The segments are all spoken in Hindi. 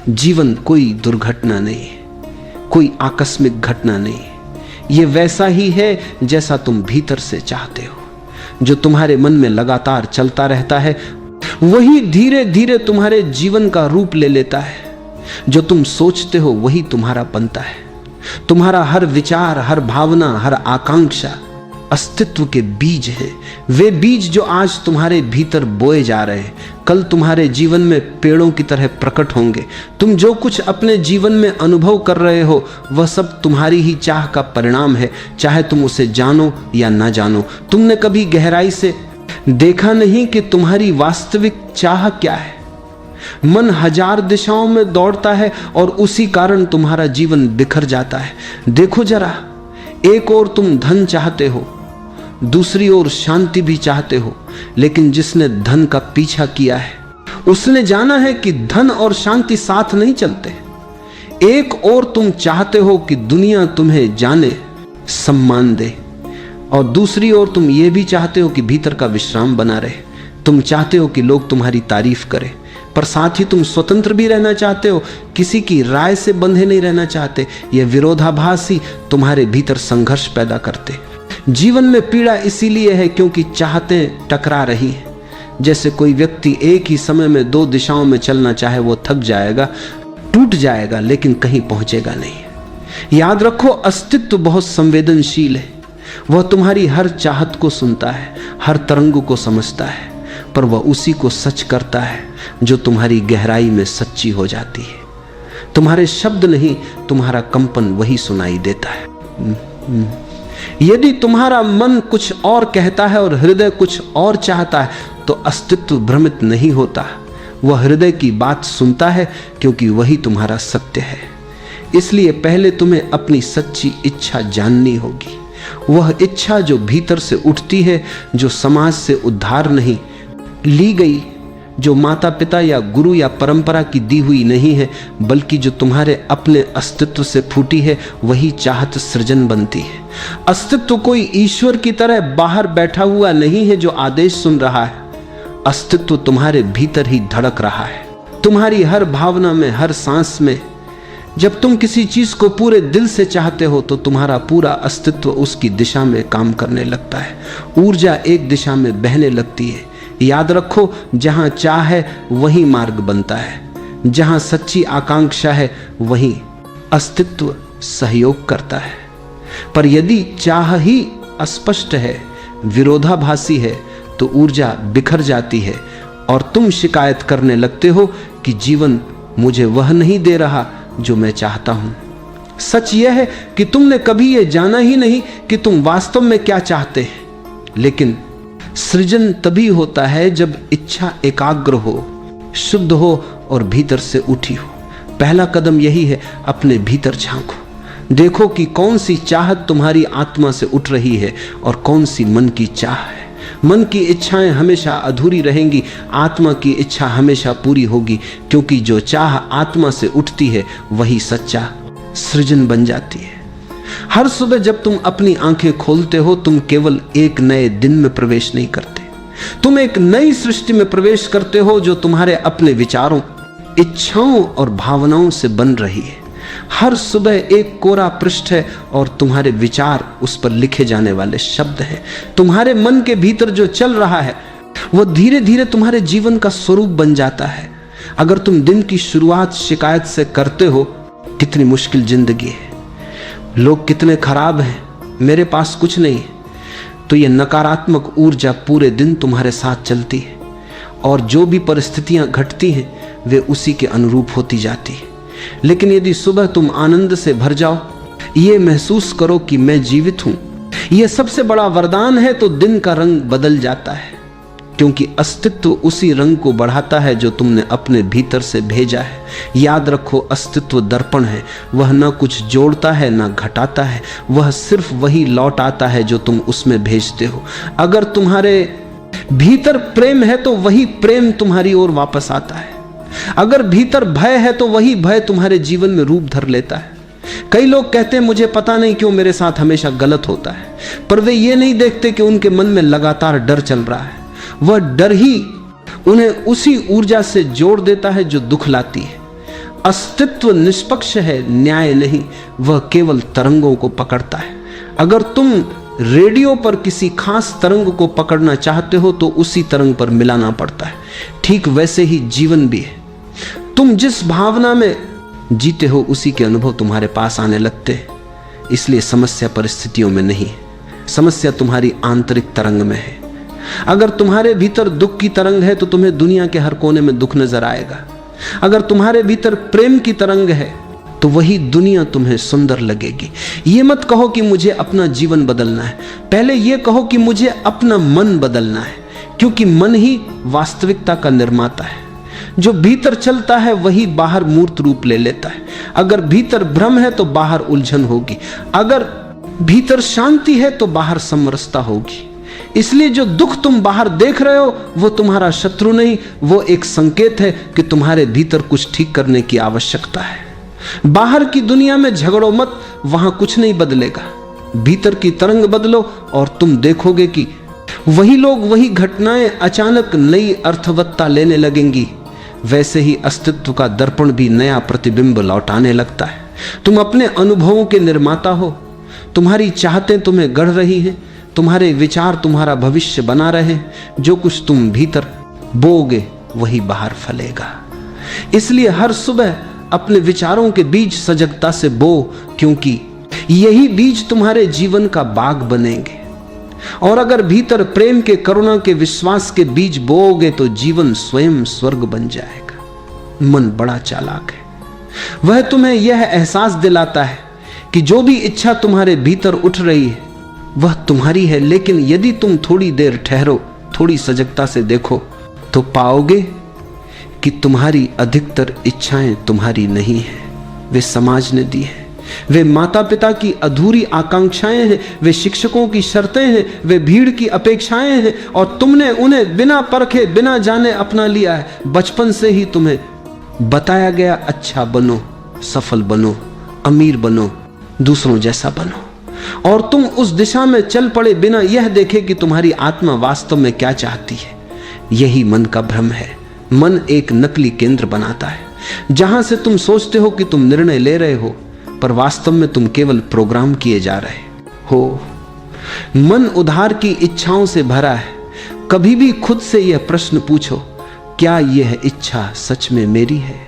जीवन कोई दुर्घटना नहीं, कोई आकस्मिक घटना नहीं, ये वैसा ही है जैसा तुम भीतर से चाहते हो। जो तुम्हारे मन में लगातार चलता रहता है वही धीरे धीरे तुम्हारे जीवन का रूप ले लेता है। जो तुम सोचते हो वही तुम्हारा बनता है। तुम्हारा हर विचार, हर भावना, हर आकांक्षा अस्तित्व के बीज हैं। वे बीज जो आज तुम्हारे भीतर बोए जा रहे हैं कल तुम्हारे जीवन में पेड़ों की तरह प्रकट होंगे। तुम जो कुछ अपने जीवन में अनुभव कर रहे हो वह सब तुम्हारी ही चाह का परिणाम है, चाहे तुम उसे जानो या ना जानो। तुमने कभी गहराई से देखा नहीं कि तुम्हारी वास्तविक चाह क्या है। मन हजार दिशाओं में दौड़ता है और उसी कारण तुम्हारा जीवन बिखर जाता है। देखो जरा, एक ओर तुम धन चाहते हो, दूसरी ओर शांति भी चाहते हो, लेकिन जिसने धन का पीछा किया है उसने जाना है कि धन और शांति साथ नहीं चलते। एक ओर तुम चाहते हो कि दुनिया तुम्हें जाने, सम्मान दे, और दूसरी ओर तुम ये भी चाहते हो कि भीतर का विश्राम बना रहे। तुम चाहते हो कि लोग तुम्हारी तारीफ करें, पर साथ ही तुम स्वतंत्र भी रहना चाहते हो, किसी की राय से बंधे नहीं रहना चाहते। यह विरोधाभास ही तुम्हारे भीतर संघर्ष पैदा करते। जीवन में पीड़ा इसीलिए है क्योंकि चाहतें टकरा रही हैं। जैसे कोई व्यक्ति एक ही समय में दो दिशाओं में चलना चाहे, वो थक जाएगा, टूट जाएगा, लेकिन कहीं पहुंचेगा नहीं। याद रखो, अस्तित्व बहुत संवेदनशील है। वह तुम्हारी हर चाहत को सुनता है, हर तरंग को समझता है, पर वह उसी को सच करता है जो तुम्हारी गहराई में सच्ची हो जाती है। तुम्हारे शब्द नहीं, तुम्हारा कंपन वही सुनाई देता है। यदि तुम्हारा मन कुछ और कहता है और हृदय कुछ और चाहता है तो अस्तित्व भ्रमित नहीं होता। वह हृदय की बात सुनता है क्योंकि वही तुम्हारा सत्य है। इसलिए पहले तुम्हें अपनी सच्ची इच्छा जाननी होगी। वह इच्छा जो भीतर से उठती है, जो समाज से उद्धार नहीं ली गई, जो माता पिता या गुरु या परंपरा की दी हुई नहीं है, बल्कि जो तुम्हारे अपने अस्तित्व से फूटी है, वही चाहत सृजन बनती है। अस्तित्व कोई ईश्वर की तरह बाहर बैठा हुआ नहीं है जो आदेश सुन रहा है। अस्तित्व तुम्हारे भीतर ही धड़क रहा है, तुम्हारी हर भावना में, हर सांस में। जब तुम किसी चीज को पूरे दिल से चाहते हो तो तुम्हारा पूरा अस्तित्व उसकी दिशा में काम करने लगता है। ऊर्जा एक दिशा में बहने लगती है। याद रखो, जहां चाह है वहीं मार्ग बनता है, जहां सच्ची आकांक्षा है वहीं अस्तित्व सहयोग करता है। पर यदि चाह ही अस्पष्ट है, विरोधाभासी है, तो ऊर्जा बिखर जाती है और तुम शिकायत करने लगते हो कि जीवन मुझे वह नहीं दे रहा जो मैं चाहता हूं। सच यह है कि तुमने कभी यह जाना ही नहीं कि तुम वास्तव में क्या चाहते हैं। लेकिन सृजन तभी होता है जब इच्छा एकाग्र हो, शुद्ध हो और भीतर से उठी हो। पहला कदम यही है, अपने भीतर झांको। देखो कि कौन सी चाहत तुम्हारी आत्मा से उठ रही है और कौन सी मन की चाह है। मन की इच्छाएं हमेशा अधूरी रहेंगी, आत्मा की इच्छा हमेशा पूरी होगी, क्योंकि जो चाह आत्मा से उठती है वही सच्चा सृजन बन जाती है। हर सुबह जब तुम अपनी आंखें खोलते हो, तुम केवल एक नए दिन में प्रवेश नहीं करते, तुम एक नई सृष्टि में प्रवेश करते हो जो तुम्हारे अपने विचारों, इच्छाओं और भावनाओं से बन रही है। हर सुबह एक कोरा पृष्ठ है और तुम्हारे विचार उस पर लिखे जाने वाले शब्द हैं। तुम्हारे मन के भीतर जो चल रहा है वह धीरे धीरे तुम्हारे जीवन का स्वरूप बन जाता है। अगर तुम दिन की शुरुआत शिकायत से करते हो, कितनी मुश्किल जिंदगी है, लोग कितने खराब हैं, मेरे पास कुछ नहीं है, तो यह नकारात्मक ऊर्जा पूरे दिन तुम्हारे साथ चलती है और जो भी परिस्थितियां घटती हैं वे उसी के अनुरूप होती जाती है। लेकिन यदि सुबह तुम आनंद से भर जाओ, ये महसूस करो कि मैं जीवित हूं, यह सबसे बड़ा वरदान है, तो दिन का रंग बदल जाता है, क्योंकि अस्तित्व उसी रंग को बढ़ाता है जो तुमने अपने भीतर से भेजा है। याद रखो, अस्तित्व दर्पण है, वह न कुछ जोड़ता है न घटाता है, वह सिर्फ वही लौट आता है जो तुम उसमें भेजते हो। अगर तुम्हारे भीतर प्रेम है तो वही प्रेम तुम्हारी ओर वापस आता है। अगर भीतर भय है तो वही भय तुम्हारे जीवन में रूप धर लेता है। कई लोग कहते हैं मुझे पता नहीं क्यों मेरे साथ हमेशा गलत होता है, पर वे ये नहीं देखते कि उनके मन में लगातार डर चल रहा है। वह डर ही उन्हें उसी ऊर्जा से जोड़ देता है जो दुख लाती है। अस्तित्व निष्पक्ष है, न्याय नहीं, वह केवल तरंगों को पकड़ता है। अगर तुम रेडियो पर किसी खास तरंग को पकड़ना चाहते हो तो उसी तरंग पर मिलाना पड़ता है। ठीक वैसे ही जीवन भी है। तुम जिस भावना में जीते हो उसी के अनुभव तुम्हारे पास आने लगते हैं। इसलिए समस्या परिस्थितियों में नहीं है, समस्या तुम्हारी आंतरिक तरंग में है। अगर तुम्हारे भीतर दुख की तरंग है तो तुम्हें दुनिया के हर कोने में दुख नजर आएगा। अगर तुम्हारे भीतर प्रेम की तरंग है तो वही दुनिया तुम्हें सुंदर लगेगी। ये मत कहो कि मुझे अपना जीवन बदलना है, पहले ये कहो कि मुझे अपना मन बदलना है, क्योंकि मन ही वास्तविकता का निर्माता है। जो भीतर चलता है वही बाहर मूर्त रूप ले लेता है। अगर भीतर भ्रम है तो बाहर उलझन होगी, अगर भीतर शांति है तो बाहर समरसता होगी। इसलिए जो दुख तुम बाहर देख रहे हो वो तुम्हारा शत्रु नहीं, वो एक संकेत है कि तुम्हारे भीतर कुछ ठीक करने की आवश्यकता है। बाहर की दुनिया में झगड़ो मत, वहां कुछ नहीं बदलेगा। भीतर की तरंग बदलो और तुम देखोगे कि वही लोग, वही घटनाएं अचानक नई अर्थवत्ता लेने लगेंगी। वैसे ही अस्तित्व का दर्पण भी नया प्रतिबिंब लौटाने लगता है। तुम अपने अनुभवों के निर्माता हो। तुम्हारी चाहतें तुम्हें गढ़ रही हैं, तुम्हारे विचार तुम्हारा भविष्य बना रहे। जो कुछ तुम भीतर बोओगे वही बाहर फलेगा। इसलिए हर सुबह अपने विचारों के बीज सजगता से बो, क्योंकि यही बीज तुम्हारे जीवन का बाग बनेंगे। और अगर भीतर प्रेम के, करुणा के, विश्वास के बीज बोओगे तो जीवन स्वयं स्वर्ग बन जाएगा। मन बड़ा चालाक है। वह तुम्हें यह एहसास दिलाता है कि जो भी इच्छा तुम्हारे भीतर उठ रही है वह तुम्हारी है, लेकिन यदि तुम थोड़ी देर ठहरो, थोड़ी सजगता से देखो तो पाओगे कि तुम्हारी अधिकतर इच्छाएं तुम्हारी नहीं है, वे समाज ने दी है। वे माता पिता की अधूरी आकांक्षाएं हैं, वे शिक्षकों की शर्तें हैं, वे भीड़ की अपेक्षाएं हैं, और तुमने उन्हें बिना परखे, बिना जाने अपना लिया है। बचपन से ही तुम्हें बताया गया, अच्छा बनो, सफल बनो, अमीर बनो, दूसरों जैसा बनो, और तुम उस दिशा में चल पड़े बिना यह देखे कि तुम्हारी आत्मा वास्तव में क्या चाहती है। यही मन का भ्रम है। मन एक नकली केंद्र बनाता है, जहां से तुम सोचते हो कि तुम निर्णय ले रहे हो, पर वास्तव में तुम केवल प्रोग्राम किए जा रहे हो। मन उधार की इच्छाओं से भरा है। कभी भी खुद से यह प्रश्न पूछो, क्या यह इच्छा सच में मेरी है?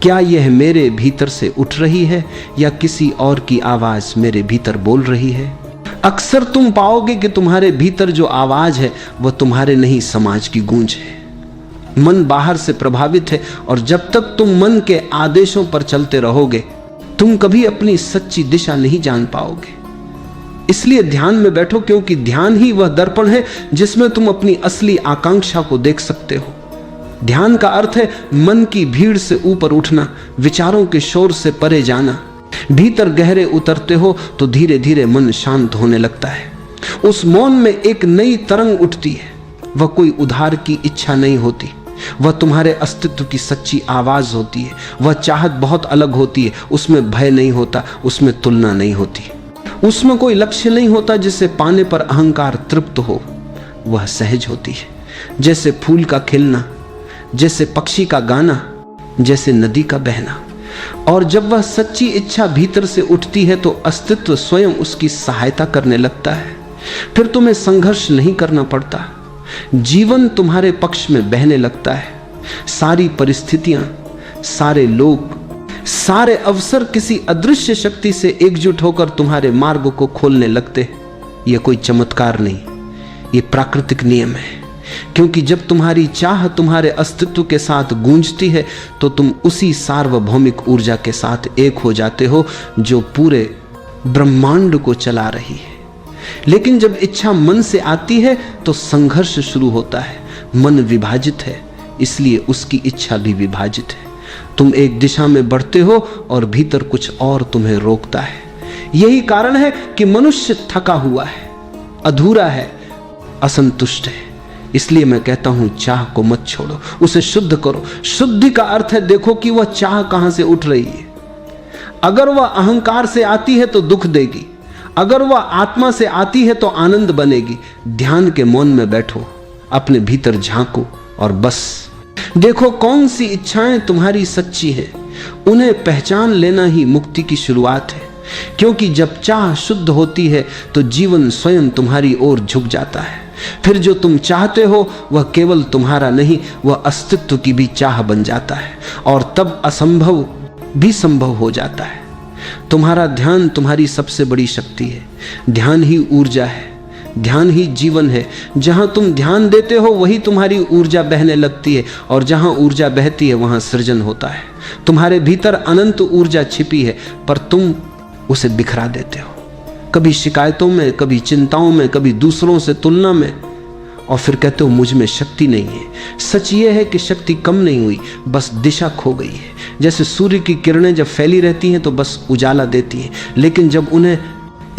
क्या यह मेरे भीतर से उठ रही है या किसी और की आवाज मेरे भीतर बोल रही है? अक्सर तुम पाओगे कि तुम्हारे भीतर जो आवाज है वह तुम्हारे नहीं, समाज की गूंज है। मन बाहर से प्रभावित है, और जब तक तुम मन के आदेशों पर चलते रहोगे तुम कभी अपनी सच्ची दिशा नहीं जान पाओगे। इसलिए ध्यान में बैठो, क्योंकि ध्यान ही वह दर्पण है जिसमें तुम अपनी असली आकांक्षा को देख सकते हो। ध्यान का अर्थ है मन की भीड़ से ऊपर उठना, विचारों के शोर से परे जाना। भीतर गहरे उतरते हो तो धीरे धीरे मन शांत होने लगता है। उस मौन में एक नई तरंग उठती है। वह कोई उधार की इच्छा नहीं होती, वह तुम्हारे अस्तित्व की सच्ची आवाज होती है। वह चाहत बहुत अलग होती है। उसमें भय नहीं होता, उसमें तुलना नहीं होती, उसमें कोई लक्ष्य नहीं होता जिसे पाने पर अहंकार तृप्त हो। वह सहज होती है, जैसे फूल का खिलना, जैसे पक्षी का गाना, जैसे नदी का बहना। और जब वह सच्ची इच्छा भीतर से उठती है तो अस्तित्व स्वयं उसकी सहायता करने लगता है। फिर तुम्हें संघर्ष नहीं करना पड़ता, जीवन तुम्हारे पक्ष में बहने लगता है। सारी परिस्थितियां, सारे लोग, सारे अवसर किसी अदृश्य शक्ति से एकजुट होकर तुम्हारे मार्ग को खोलने लगते। यह कोई चमत्कार नहीं, यह प्राकृतिक नियम है। क्योंकि जब तुम्हारी चाह तुम्हारे अस्तित्व के साथ गूंजती है तो तुम उसी सार्वभौमिक ऊर्जा के साथ एक हो जाते हो जो पूरे ब्रह्मांड को चला रही है। लेकिन जब इच्छा मन से आती है तो संघर्ष शुरू होता है। मन विभाजित है, इसलिए उसकी इच्छा भी विभाजित है। तुम एक दिशा में बढ़ते हो और भीतर कुछ और तुम्हें रोकता है। यही कारण है कि मनुष्य थका हुआ है, अधूरा है, असंतुष्ट है। इसलिए मैं कहता हूं, चाह को मत छोड़ो, उसे शुद्ध करो। शुद्धि का अर्थ है देखो कि वह चाह कहां से उठ रही है। अगर वह अहंकार से आती है तो दुख देगी, अगर वह आत्मा से आती है तो आनंद बनेगी। ध्यान के मौन में बैठो, अपने भीतर झांको और बस देखो कौन सी इच्छाएं तुम्हारी सच्ची है। उन्हें पहचान लेना ही मुक्ति की शुरुआत है, क्योंकि जब चाह शुद्ध होती है तो जीवन स्वयं तुम्हारी ओर झुक जाता है। फिर जो तुम चाहते हो वह केवल तुम्हारा नहीं, वह अस्तित्व की भी चाह बन जाता है, और तब असंभव भी संभव हो जाता है। तुम्हारा ध्यान तुम्हारी सबसे बड़ी शक्ति है। ध्यान ही ऊर्जा है, ध्यान ही जीवन है। जहां तुम ध्यान देते हो वही तुम्हारी ऊर्जा बहने लगती है, और जहां ऊर्जा बहती है वहां सृजन होता है। तुम्हारे भीतर अनंत ऊर्जा छिपी है, पर तुम उसे बिखरा देते हो, कभी शिकायतों में, कभी चिंताओं में, कभी दूसरों से तुलना में, और फिर कहते हो मुझ में शक्ति नहीं है। सच ये है कि शक्ति कम नहीं हुई, बस दिशा खो गई है। जैसे सूर्य की किरणें जब फैली रहती हैं तो बस उजाला देती हैं, लेकिन जब उन्हें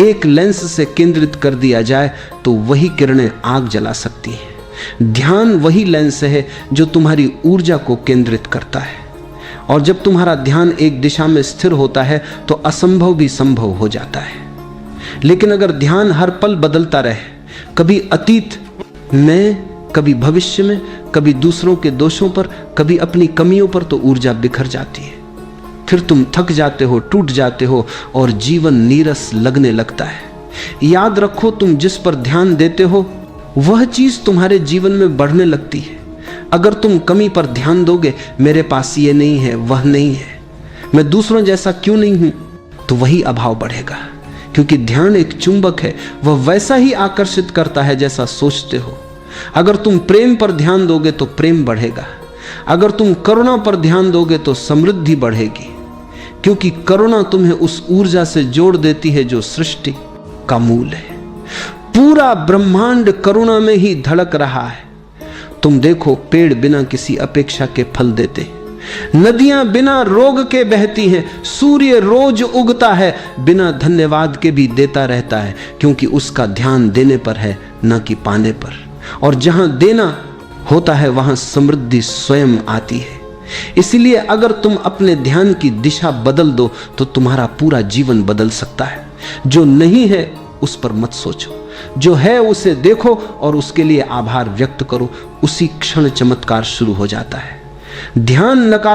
एक लेंस से केंद्रित कर दिया जाए तो वही किरणें आग जला सकती हैं। ध्यान वही लेंस है जो तुम्हारी ऊर्जा को केंद्रित करता है, और जब तुम्हारा ध्यान एक दिशा में स्थिर होता है तो असंभव भी संभव हो जाता है। लेकिन अगर ध्यान हर पल बदलता रहे, कभी अतीत में, कभी भविष्य में, कभी दूसरों के दोषों पर, कभी अपनी कमियों पर, तो ऊर्जा बिखर जाती है। फिर तुम थक जाते हो, टूट जाते हो, और जीवन नीरस लगने लगता है। याद रखो, तुम जिस पर ध्यान देते हो वह चीज तुम्हारे जीवन में बढ़ने लगती है। अगर तुम कमी पर ध्यान दोगे, मेरे पास ये नहीं है, वह नहीं है, मैं दूसरों जैसा क्यों नहीं हूं, तो वही अभाव बढ़ेगा। क्योंकि ध्यान एक चुंबक है, वह वैसा ही आकर्षित करता है जैसा सोचते हो। अगर तुम प्रेम पर ध्यान दोगे तो प्रेम बढ़ेगा, अगर तुम करुणा पर ध्यान दोगे तो समृद्धि बढ़ेगी, क्योंकि करुणा तुम्हें उस ऊर्जा से जोड़ देती है जो सृष्टि का मूल है। पूरा ब्रह्मांड करुणा में ही धड़क रहा है। तुम देखो, पेड़ बिना किसी अपेक्षा के फल देते, नदियां बिना रोग के बहती हैं, सूर्य रोज उगता है, बिना धन्यवाद के भी देता रहता है, क्योंकि उसका ध्यान देने पर है, न कि पाने पर। और जहां देना होता है वहां समृद्धि स्वयं आती है। इसलिए अगर तुम अपने ध्यान की दिशा बदल दो तो तुम्हारा पूरा जीवन बदल सकता है। जो नहीं है उस पर मत सोचो, जो है उसे देखो और उसके लिए आभार व्यक्त करो। उसी क्षण चमत्कार शुरू हो जाता है। ध्यान नकारात्मक